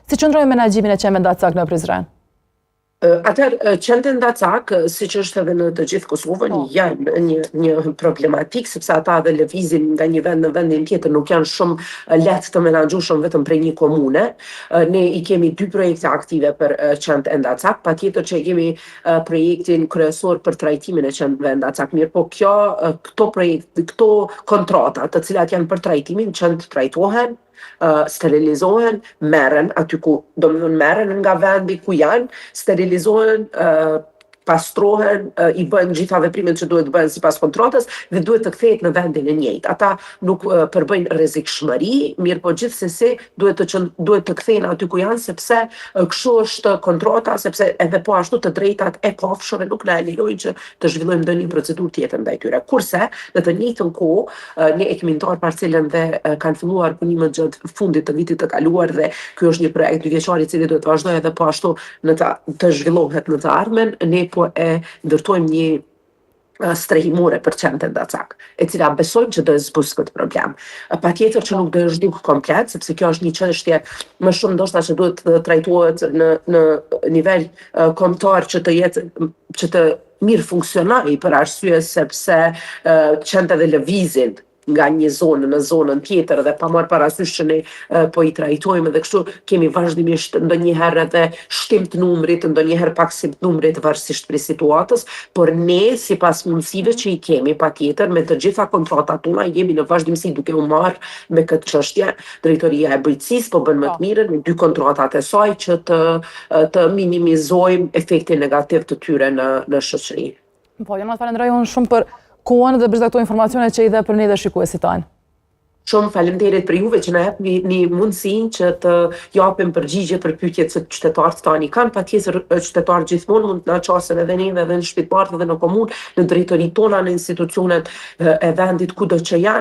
Si qëndrojmë menaxhimin e qendrës Ndacak në Prizren? Qendra Ndacak, siç është edhe në të gjithë Kosovën, janë një problematik, sepse ata edhe lëvizin nga një vend në vendin tjetër, nuk janë shumë lehtë të menaxhueshëm vetëm prej një komune. Ne i kemi 2 projekte aktive për qendrën Ndacak, patjetër që kemi projektin kryesor për trajtimin e qendrës Ndacak. Mirë, po këto kontrata, të cilat janë për trajtimin, qendrët trajtohen, sterilizohen, merren aty ku, domethënë merren nga vendi ku janë, sterilizohen, pastrohen, i bëhen gjitha veprimet që duhet bëhen sipas kontratës dhe duhet të kthehet në vendin e njëjtë. Ata nuk përbëjnë rrezikshmëri, mirë po gjithsesi duhet të kthehen aty ku janë, sepse kështu është kontrata, sepse edhe po ashtu të drejtat e kafshëve nuk na lejojnë që të zhvillojmë ndonjë procedurë tjetër ndaj tyre. Kurse në të njëjtën kohë ne e kemi ndarë parcelën dhe kanë filluar punimet gjatë fundit të vitit të kaluar dhe ky është një projekt dyvjeçar i cili duhet të vazhdojë edhe po ashtu të zhvillohet në të ardhmen. Ne po e ndërtojmë një strehimore për qendrën Ndacak, e cila besojmë që do të zbusë këtë problem. Patjetër që nuk do të zhduk komplet, sepse kjo është një çështje më shumë ndoshta që duhet të trajtohet në nivel kombëtar që të mirë funksionojë, për arsye sepse qendra dhe lëvizin nga një zonë në zonën tjetër dhe pa marrë parasysh që ne po i trajtojmë dhe kështu kemi vazhdimisht ndonjëherë edhe shtim të numrit, ndonjëherë paksim të numrit varësisht prej situatës, por ne sipas mundësive që i kemi patjetër me të gjitha kontratat tona jemi në vazhdimsi duke u marrë me këtë çështje. Drejtoria e Bujqësisë po bën më të mirën me 2 kontratat e saj që të minimizojmë efektin negativ të tyre në shoqëri. Po, jam falenderoj unë shumë për kohën dhe për këto informacione që i dhe për ne dhe shikuesit tanë. Shumë faleminderit për juve që na jepni një mundësi që të japim përgjigje për pyetjet që qytetarët tani kanë. Patjetër qytetarët gjithmonë mund të na qasen edhe neve edhe në shtëpitarët edhe në komunë, në drejtoritë tona, në institucionet e vendit kudo që janë.